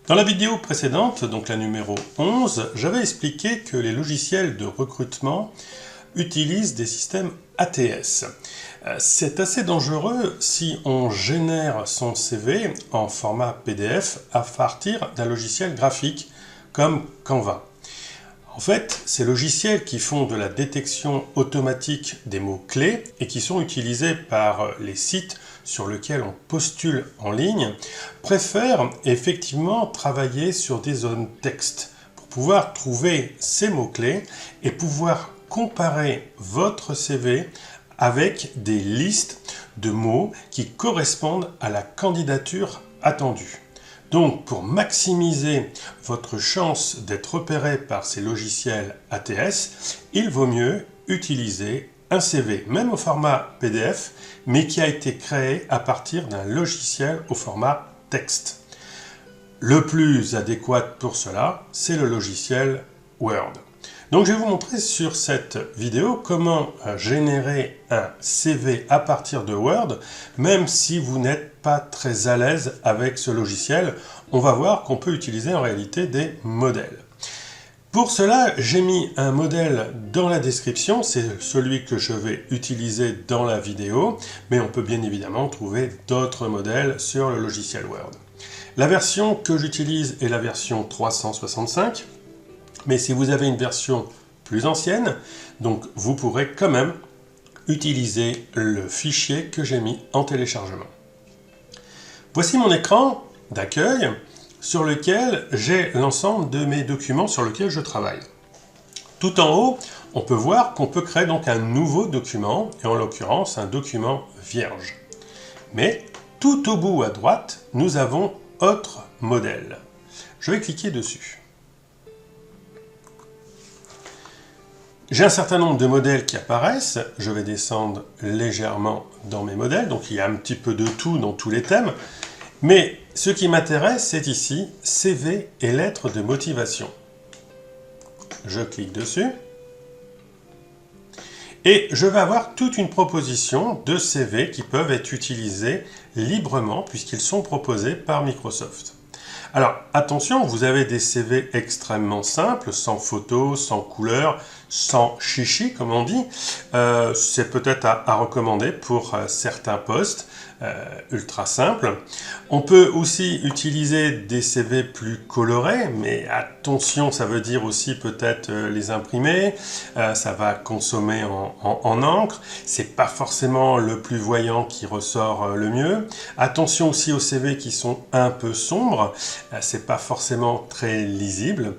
Dans la vidéo précédente, donc la numéro 11, j'avais expliqué que les logiciels de recrutement utilisent des systèmes ATS. C'est assez dangereux si on génère son CV en format PDF à partir d'un logiciel graphique comme Canva. En fait, ces logiciels qui font de la détection automatique des mots-clés et qui sont utilisés par les sites sur lesquels on postule en ligne préfèrent effectivement travailler sur des zones texte pour pouvoir trouver ces mots-clés et pouvoir comparer votre CV avec des listes de mots qui correspondent à la candidature attendue. Donc, pour maximiser votre chance d'être repéré par ces logiciels ATS, il vaut mieux utiliser un CV, même au format PDF, mais qui a été créé à partir d'un logiciel au format texte. Le plus adéquat pour cela, c'est le logiciel Word. Donc, je vais vous montrer sur cette vidéo comment générer un CV à partir de Word, même si vous n'êtes pas très à l'aise avec ce logiciel. On va voir qu'on peut utiliser en réalité des modèles. Pour cela, j'ai mis un modèle dans la description, c'est celui que je vais utiliser dans la vidéo, mais on peut bien évidemment trouver d'autres modèles sur le logiciel Word. La version que j'utilise est la version 365. Mais si vous avez une version plus ancienne, donc vous pourrez quand même utiliser le fichier que j'ai mis en téléchargement. Voici mon écran d'accueil sur lequel j'ai l'ensemble de mes documents sur lesquels je travaille. Tout en haut, on peut voir qu'on peut créer donc un nouveau document, et en l'occurrence un document vierge. Mais tout au bout à droite, nous avons autre modèle. Je vais cliquer dessus. J'ai un certain nombre de modèles qui apparaissent, je vais descendre légèrement dans mes modèles, donc il y a un petit peu de tout dans tous les thèmes, mais ce qui m'intéresse, c'est ici CV et lettres de motivation. Je clique dessus, et je vais avoir toute une proposition de CV qui peuvent être utilisés librement puisqu'ils sont proposés par Microsoft. Alors attention, vous avez des CV extrêmement simples, sans photo, sans couleur, sans chichi comme on dit. C'est peut-être à recommander pour certains postes ultra simples. On peut aussi utiliser des CV plus colorés, mais attention, ça veut dire aussi peut-être les imprimer. Ça va consommer en encre. C'est pas forcément le plus voyant qui ressort le mieux. Attention aussi aux CV qui sont un peu sombres. C'est pas forcément très lisible.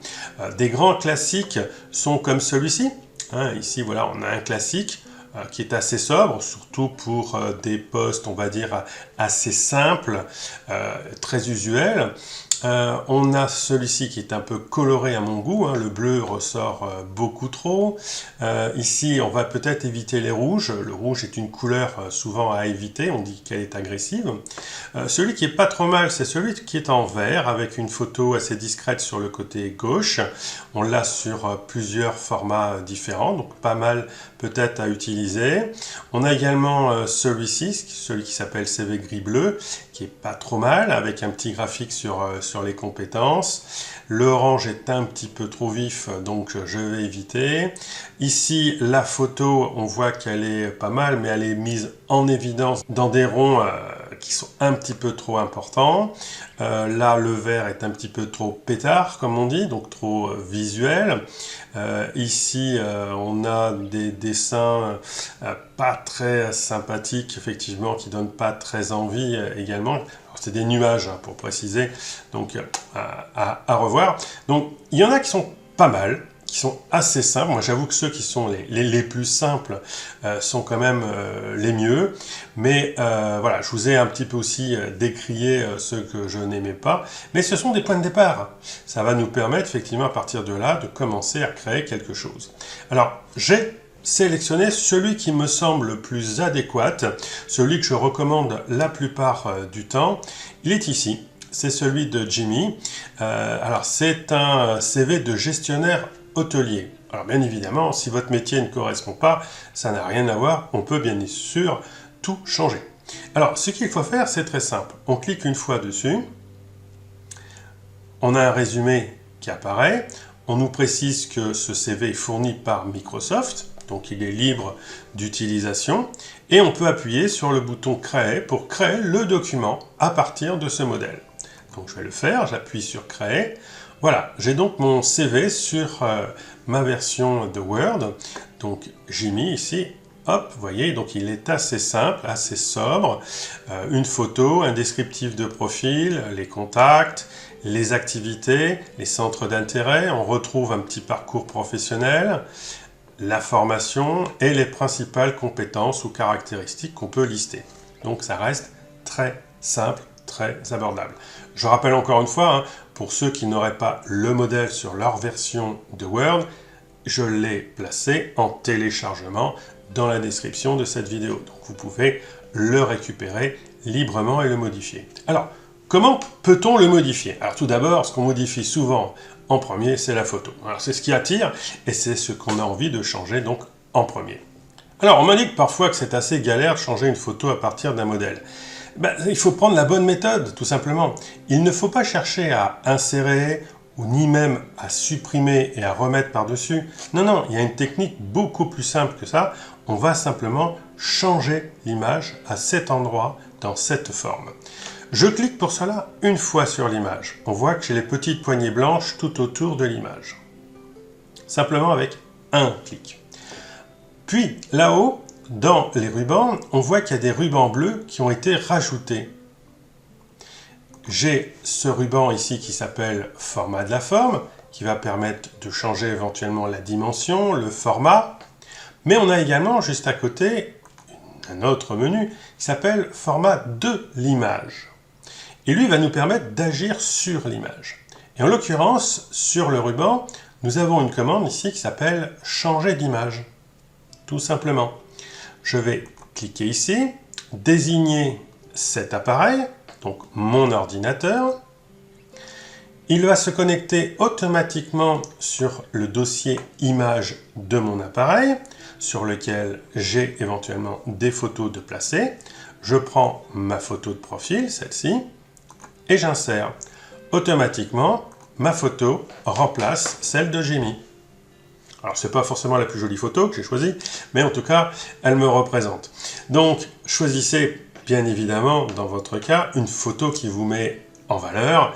Des grands classiques sont comme celui-ci. Ici, voilà, on a un classique qui est assez sobre, surtout pour des postes, on va dire, assez simples, très usuels. On a celui-ci qui est un peu coloré à mon goût, le bleu ressort beaucoup trop. Ici, on va peut-être éviter les rouges. Le rouge est une couleur souvent à éviter, on dit qu'elle est agressive. Celui qui est pas trop mal, c'est celui qui est en vert, avec une photo assez discrète sur le côté gauche. On l'a sur plusieurs formats différents, donc pas mal peut-être à utiliser. On a également celui-ci, celui qui s'appelle CV gris-bleu, qui est pas trop mal, avec un petit graphique sur les compétences. L'orange est un petit peu trop vif, donc je vais éviter. Ici, la photo, on voit qu'elle est pas mal, mais elle est mise en évidence dans des ronds qui sont un petit peu trop importants. Là, le vert est un petit peu trop pétard, comme on dit, donc trop visuel. Ici, on a des dessins pas très sympathiques, effectivement, qui donnent pas très envie également. C'est des nuages, pour préciser, donc à revoir. Donc, il y en a qui sont pas mal, qui sont assez simples. Moi, j'avoue que ceux qui sont les plus simples sont quand même les mieux. Mais voilà, je vous ai un petit peu aussi décrié ceux que je n'aimais pas. Mais ce sont des points de départ. Ça va nous permettre, effectivement, à partir de là, de commencer à créer quelque chose. Alors, j'ai sélectionner celui qui me semble le plus adéquat, celui que je recommande la plupart du temps. Il est ici, c'est celui de Jimmy. Alors c'est un CV de gestionnaire hôtelier. Alors bien évidemment, si votre métier ne correspond pas, ça n'a rien à voir, on peut bien sûr tout changer. Alors ce qu'il faut faire, c'est très simple. On clique une fois dessus, on a un résumé qui apparaît. On nous précise que ce CV est fourni par Microsoft, donc il est libre d'utilisation. Et on peut appuyer sur le bouton Créer pour créer le document à partir de ce modèle. Donc je vais le faire, j'appuie sur Créer. Voilà, j'ai donc mon CV sur ma version de Word. Donc j'ai mis ici, hop, vous voyez, donc il est assez simple, assez sobre. Une photo, un descriptif de profil, les contacts, les activités, les centres d'intérêt. On retrouve un petit parcours professionnel, la formation et les principales compétences ou caractéristiques qu'on peut lister. Donc ça reste très simple, très abordable. Je rappelle encore une fois, pour ceux qui n'auraient pas le modèle sur leur version de Word, je l'ai placé en téléchargement dans la description de cette vidéo. Donc vous pouvez le récupérer librement et le modifier. Alors, comment peut-on le modifier? Alors tout d'abord, ce qu'on modifie souvent en premier, c'est la photo. Alors c'est ce qui attire et c'est ce qu'on a envie de changer donc en premier. Alors on m'indique parfois que c'est assez galère de changer une photo à partir d'un modèle. Il faut prendre la bonne méthode, tout simplement. Il ne faut pas chercher à insérer ou ni même à supprimer et à remettre par-dessus. Non, non, il y a une technique beaucoup plus simple que ça. On va simplement changer l'image à cet endroit, dans cette forme. Je clique pour cela une fois sur l'image. On voit que j'ai les petites poignées blanches tout autour de l'image. Simplement avec un clic. Puis là-haut, dans les rubans, on voit qu'il y a des rubans bleus qui ont été rajoutés. J'ai ce ruban ici qui s'appelle format de la forme, qui va permettre de changer éventuellement la dimension, le format. Mais on a également juste à côté un autre menu qui s'appelle format de l'image. Et lui va nous permettre d'agir sur l'image. Et en l'occurrence, sur le ruban, nous avons une commande ici qui s'appelle changer d'image. Tout simplement. Je vais cliquer ici, désigner cet appareil, donc mon ordinateur. Il va se connecter automatiquement sur le dossier image de mon appareil, sur lequel j'ai éventuellement des photos de placer. Je prends ma photo de profil, celle-ci, et j'insère. Automatiquement, ma photo remplace celle de Jimmy. Alors, ce n'est pas forcément la plus jolie photo que j'ai choisie, mais en tout cas, elle me représente. Donc, choisissez bien évidemment, dans votre cas, une photo qui vous met en valeur,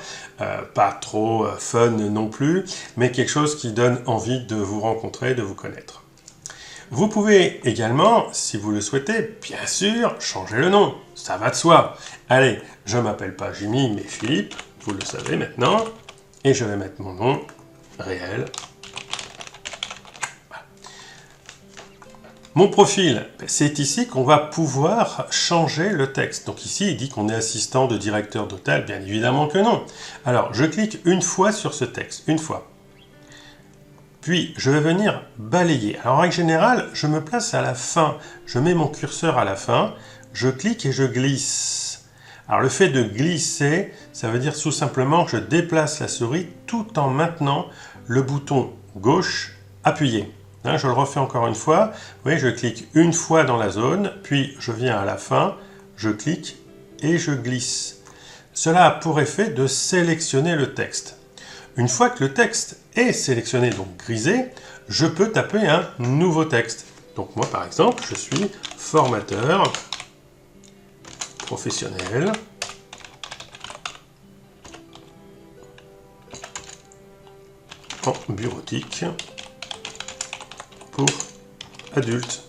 pas trop fun non plus, mais quelque chose qui donne envie de vous rencontrer, de vous connaître. Vous pouvez également, si vous le souhaitez, bien sûr, changer le nom. Ça va de soi. Allez, je ne m'appelle pas Jimmy, mais Philippe, vous le savez maintenant, et je vais mettre mon nom réel. Mon profil, c'est ici qu'on va pouvoir changer le texte. Donc ici, il dit qu'on est assistant de directeur d'hôtel. Bien évidemment que non. Alors, je clique une fois sur ce texte, une fois. Puis, je vais venir balayer. Alors, en règle générale, je me place à la fin. Je mets mon curseur à la fin. Je clique et je glisse. Alors, le fait de glisser, ça veut dire tout simplement que je déplace la souris tout en maintenant le bouton gauche appuyé. Je le refais encore une fois. Vous voyez, je clique une fois dans la zone, puis je viens à la fin, je clique et je glisse. Cela a pour effet de sélectionner le texte. Une fois que le texte est sélectionné, donc grisé, je peux taper un nouveau texte. Donc moi, par exemple, je suis formateur professionnel en bureautique pour adultes.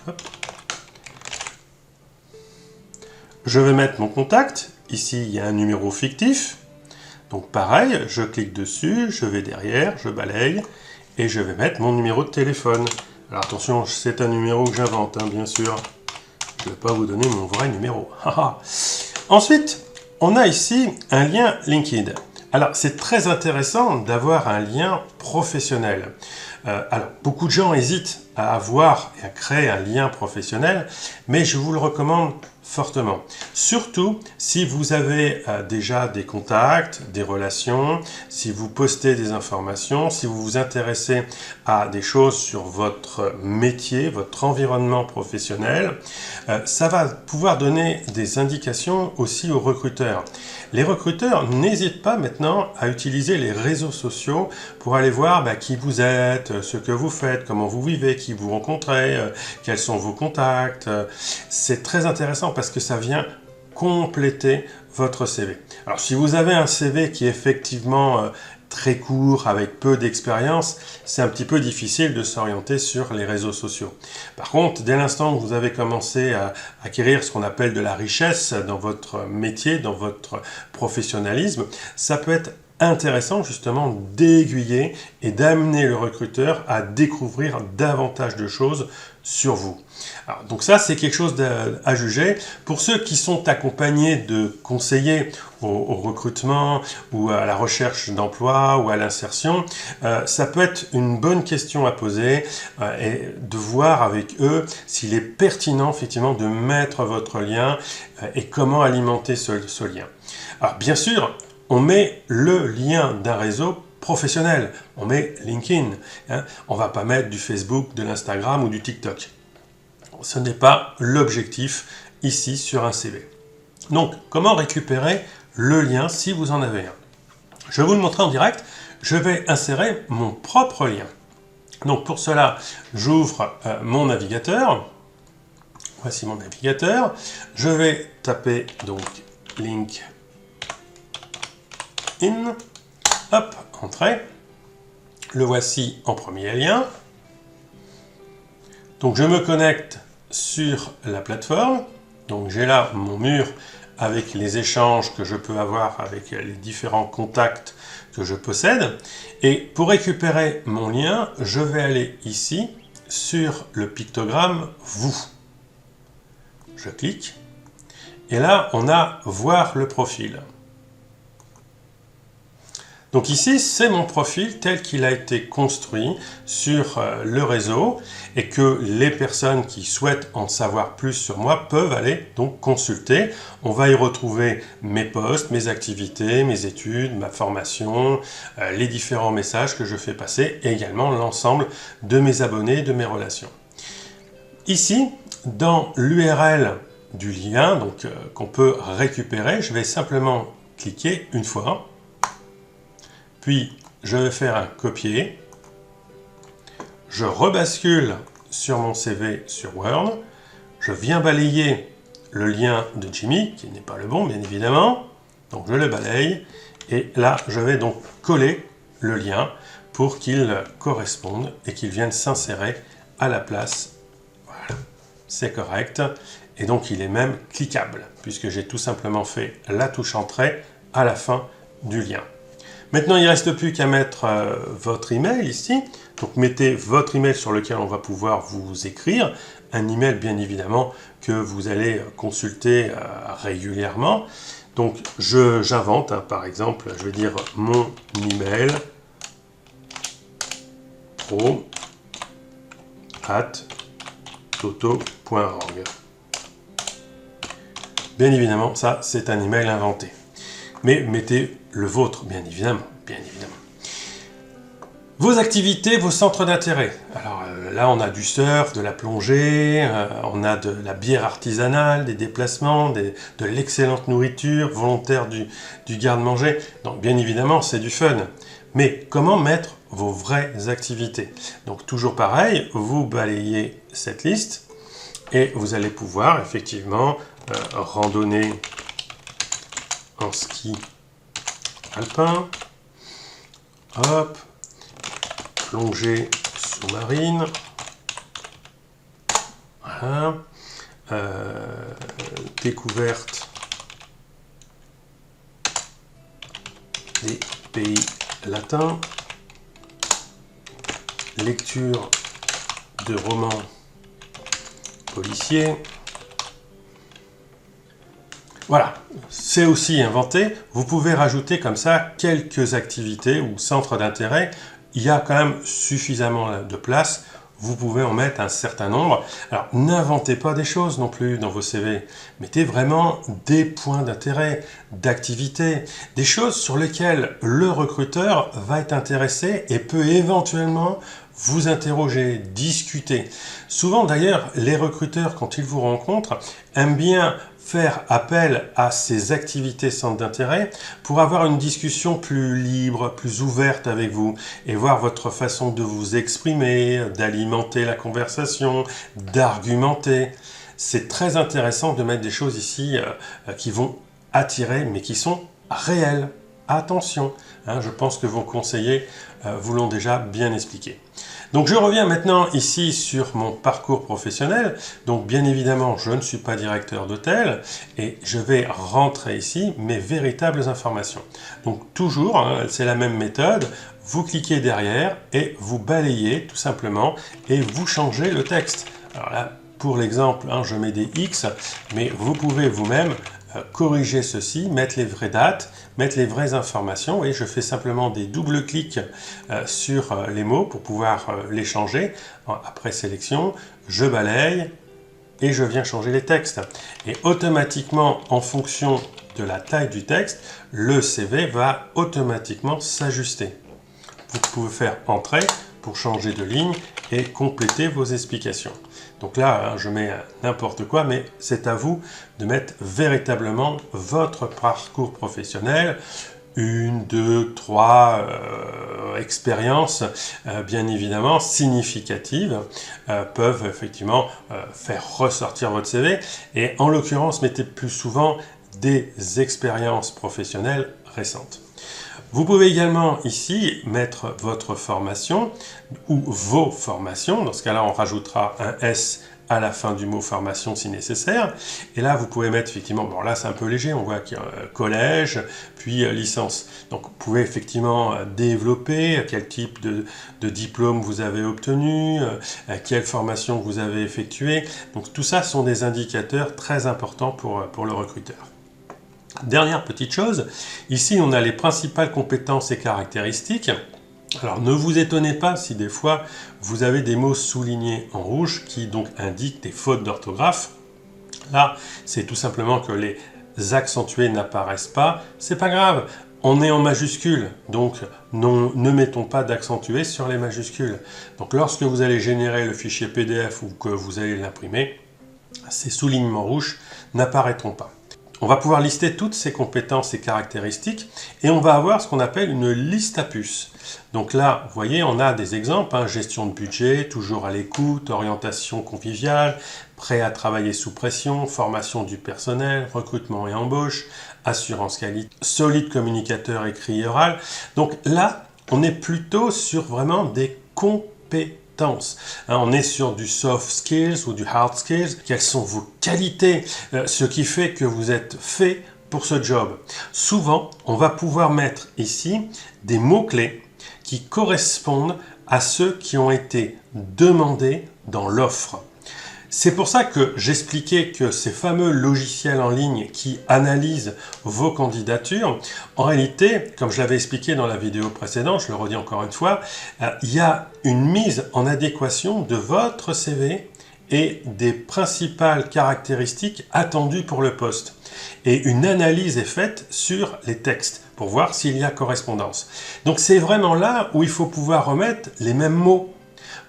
Hop. Je vais mettre mon contact. Ici, il y a un numéro fictif. Donc pareil, je clique dessus, je vais derrière, je balaye et je vais mettre mon numéro de téléphone. Alors attention, c'est un numéro que j'invente, bien sûr. Je ne vais pas vous donner mon vrai numéro. Ensuite, on a ici un lien LinkedIn. Alors, c'est très intéressant d'avoir un lien professionnel. Alors, beaucoup de gens hésitent à avoir et à créer un lien professionnel, mais je vous le recommande fortement. Surtout si vous avez déjà des contacts, des relations, si vous postez des informations, si vous vous intéressez à des choses sur votre métier, votre environnement professionnel, ça va pouvoir donner des indications aussi aux recruteurs. Les recruteurs n'hésitent pas maintenant à utiliser les réseaux sociaux pour aller voir qui vous êtes, ce que vous faites, comment vous vivez, qui vous rencontrez, quels sont vos contacts. C'est très intéressant parce que ça vient compléter votre CV. Alors si vous avez un CV qui est effectivement très court, avec peu d'expérience, c'est un petit peu difficile de s'orienter sur les réseaux sociaux. Par contre, dès l'instant où vous avez commencé à acquérir ce qu'on appelle de la richesse dans votre métier, dans votre professionnalisme, ça peut être intéressant justement d'aiguiller et d'amener le recruteur à découvrir davantage de choses sur vous. Alors, donc ça, c'est quelque chose à juger. Pour ceux qui sont accompagnés de conseillers au recrutement ou à la recherche d'emploi ou à l'insertion, ça peut être une bonne question à poser et de voir avec eux s'il est pertinent effectivement de mettre votre lien et comment alimenter ce lien. Alors bien sûr, on met le lien d'un réseau professionnel, on met LinkedIn, on ne va pas mettre du Facebook, de l'Instagram ou du TikTok. Ce n'est pas l'objectif ici sur un CV. Donc, comment récupérer le lien si vous en avez un? Je vais vous le montrer en direct. Je vais insérer mon propre lien. Donc, pour cela, j'ouvre mon navigateur. Voici mon navigateur. Je vais taper donc LinkedIn. Hop, entrée. Le voici en premier lien. Donc, je me connecte sur la plateforme. Donc j'ai là mon mur avec les échanges que je peux avoir avec les différents contacts que je possède. Et pour récupérer mon lien, je vais aller ici sur le pictogramme vous. Je clique. Et là, on a voir le profil. Donc ici, c'est mon profil tel qu'il a été construit sur le réseau et que les personnes qui souhaitent en savoir plus sur moi peuvent aller donc consulter. On va y retrouver mes posts, mes activités, mes études, ma formation, les différents messages que je fais passer et également l'ensemble de mes abonnés, de mes relations. Ici, dans l'URL du lien donc qu'on peut récupérer, je vais simplement cliquer une fois. Puis, je vais faire un copier. Je rebascule sur mon CV sur Word. Je viens balayer le lien de Jimmy, qui n'est pas le bon, bien évidemment. Donc, je le balaye. Et là, je vais donc coller le lien pour qu'il corresponde et qu'il vienne s'insérer à la place. Voilà, c'est correct. Et donc, il est même cliquable, puisque j'ai tout simplement fait la touche Entrée à la fin du lien. Maintenant, il ne reste plus qu'à mettre votre email ici. Donc, mettez votre email sur lequel on va pouvoir vous écrire. Un email, bien évidemment, que vous allez consulter régulièrement. Donc, j'invente, par exemple, je vais dire mon email pro@toto.org. Bien évidemment, ça, c'est un email inventé. Mais mettez le vôtre, bien évidemment. Vos activités, vos centres d'intérêt. Alors là, on a du surf, de la plongée, on a de la bière artisanale, des déplacements, de l'excellente nourriture, volontaire du garde-manger. Donc bien évidemment, c'est du fun. Mais comment mettre vos vraies activités? Donc toujours pareil, vous balayez cette liste et vous allez pouvoir effectivement randonner en ski alpin, hop, plongée sous-marine, voilà, découverte des pays latins, lecture de romans policiers. Voilà, c'est aussi inventé. Vous pouvez rajouter comme ça quelques activités ou centres d'intérêt. Il y a quand même suffisamment de place. vous pouvez en mettre un certain nombre. Alors, n'inventez pas des choses non plus dans vos CV. Mettez vraiment des points d'intérêt, d'activité, des choses sur lesquelles le recruteur va être intéressé et peut éventuellement vous interroger, discuter. Souvent d'ailleurs, les recruteurs, quand ils vous rencontrent, aiment bien faire appel à ces activités centres d'intérêt pour avoir une discussion plus libre, plus ouverte avec vous et voir votre façon de vous exprimer, d'alimenter la conversation, d'argumenter. C'est très intéressant de mettre des choses ici qui vont attirer mais qui sont réelles. Attention, je pense que vos conseillers vous l'ont déjà bien expliqué. Donc je reviens maintenant ici sur mon parcours professionnel. Donc bien évidemment, je ne suis pas directeur d'hôtel et je vais rentrer ici mes véritables informations. Donc toujours, c'est la même méthode, vous cliquez derrière et vous balayez tout simplement et vous changez le texte. Alors là, pour l'exemple, je mets des X, mais vous pouvez vous-même corriger ceci, mettre les vraies dates, mettre les vraies informations et je fais simplement des doubles clics sur les mots pour pouvoir les changer. Après sélection, je balaye et je viens changer les textes. Et automatiquement, en fonction de la taille du texte, le CV va automatiquement s'ajuster. Vous pouvez faire Entrée pour changer de ligne et compléter vos explications. Donc là, je mets n'importe quoi, mais c'est à vous de mettre véritablement votre parcours professionnel, 1, 2, 3 expériences, bien évidemment, significatives, peuvent effectivement faire ressortir votre CV. Et en l'occurrence, mettez plus souvent des expériences professionnelles récentes. Vous pouvez également ici mettre votre formation ou vos formations. Dans ce cas-là, on rajoutera un S à la fin du mot formation si nécessaire. Et là, vous pouvez mettre effectivement, bon là c'est un peu léger, on voit qu'il y a collège, puis licence. Donc vous pouvez effectivement développer quel type de diplôme vous avez obtenu, quelle formation vous avez effectuée. Donc tout ça sont des indicateurs très importants pour le recruteur. Dernière petite chose, ici on a les principales compétences et caractéristiques. Alors ne vous étonnez pas si des fois vous avez des mots soulignés en rouge qui donc indiquent des fautes d'orthographe. Là, c'est tout simplement que les accentués n'apparaissent pas. C'est pas grave, on est en majuscule, donc ne mettons pas d'accentués sur les majuscules. Donc lorsque vous allez générer le fichier PDF ou que vous allez l'imprimer, ces soulignements rouges n'apparaîtront pas. On va pouvoir lister toutes ces compétences et caractéristiques et on va avoir ce qu'on appelle une liste à puces. Donc là, vous voyez, on a des exemples, gestion de budget, toujours à l'écoute, orientation conviviale, prêt à travailler sous pression, formation du personnel, recrutement et embauche, assurance qualité, solide communicateur écrit et oral. Donc là, on est plutôt sur vraiment des compétences. On est sur du soft skills ou du hard skills. Quelles sont vos qualités, ce qui fait que vous êtes fait pour ce job. Souvent, on va pouvoir mettre ici des mots-clés qui correspondent à ceux qui ont été demandés dans l'offre. C'est pour ça que j'expliquais que ces fameux logiciels en ligne qui analysent vos candidatures, en réalité, comme je l'avais expliqué dans la vidéo précédente, je le redis encore une fois, il y a une mise en adéquation de votre CV et des principales caractéristiques attendues pour le poste. Et une analyse est faite sur les textes pour voir s'il y a correspondance. Donc c'est vraiment là où il faut pouvoir remettre les mêmes mots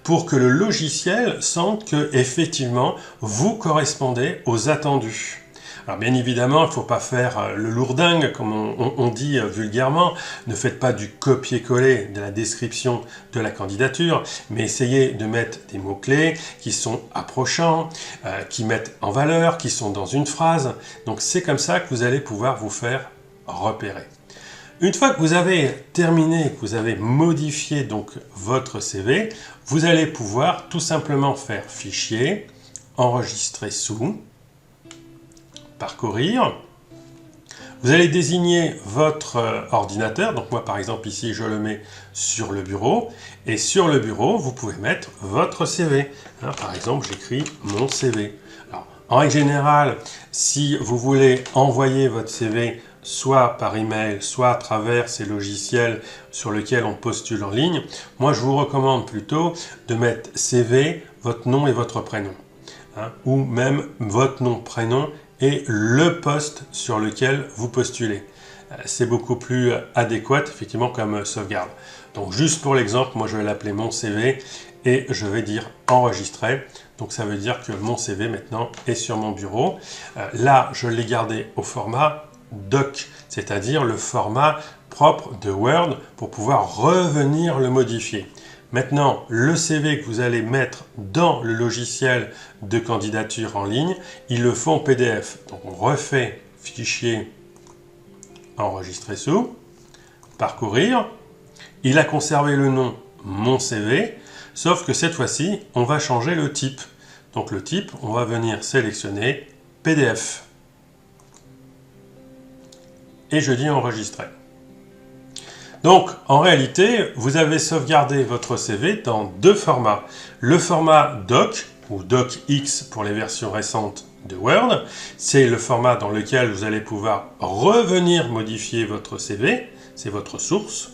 pour que le logiciel sente que effectivement vous correspondez aux attendus. Alors bien évidemment, il ne faut pas faire le lourdingue, comme on dit vulgairement. Ne faites pas du copier-coller de la description de la candidature, mais essayez de mettre des mots-clés qui sont approchants, qui mettent en valeur, qui sont dans une phrase. Donc c'est comme ça que vous allez pouvoir vous faire repérer. Une fois que vous avez terminé, que vous avez modifié donc votre CV, vous allez pouvoir tout simplement faire Fichier, Enregistrer sous, Parcourir. Vous allez désigner votre ordinateur. Donc moi par exemple ici je le mets sur le bureau. Et sur le bureau vous pouvez mettre votre CV. Par exemple j'écris mon CV. Alors, en règle générale, si vous voulez envoyer votre CV, soit par email, soit à travers ces logiciels sur lesquels on postule en ligne, moi je vous recommande plutôt de mettre CV, votre nom et votre prénom. Ou même votre nom, prénom et le poste sur lequel vous postulez. C'est beaucoup plus adéquat effectivement comme sauvegarde. Donc juste pour l'exemple, moi je vais l'appeler mon CV et je vais dire enregistrer. Donc ça veut dire que mon CV maintenant est sur mon bureau. Là, je l'ai gardé au format doc, c'est-à-dire le format propre de Word pour pouvoir revenir le modifier. Maintenant, le CV que vous allez mettre dans le logiciel de candidature en ligne, il le faut en PDF. Donc on refait fichier, enregistrer sous, parcourir. Il a conservé le nom mon CV, sauf que cette fois-ci, on va changer le type. Donc le type, on va venir sélectionner PDF. Et je dis enregistrer. Donc, en réalité, vous avez sauvegardé votre CV dans deux formats. Le format doc, ou docx pour les versions récentes de Word, c'est le format dans lequel vous allez pouvoir revenir modifier votre CV, c'est votre source.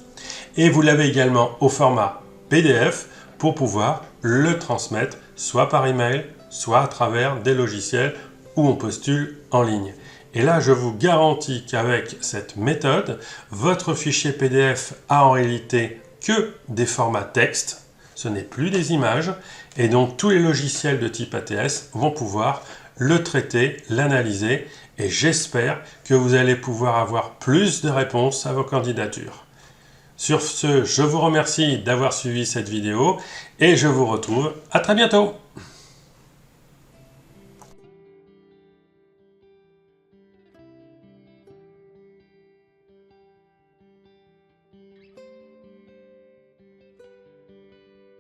Et vous l'avez également au format PDF pour pouvoir le transmettre soit par email, soit à travers des logiciels où on postule en ligne. Et là, je vous garantis qu'avec cette méthode, votre fichier PDF a en réalité que des formats texte, ce n'est plus des images, et donc tous les logiciels de type ATS vont pouvoir le traiter, l'analyser, et j'espère que vous allez pouvoir avoir plus de réponses à vos candidatures. Sur ce, je vous remercie d'avoir suivi cette vidéo, et je vous retrouve à très bientôt.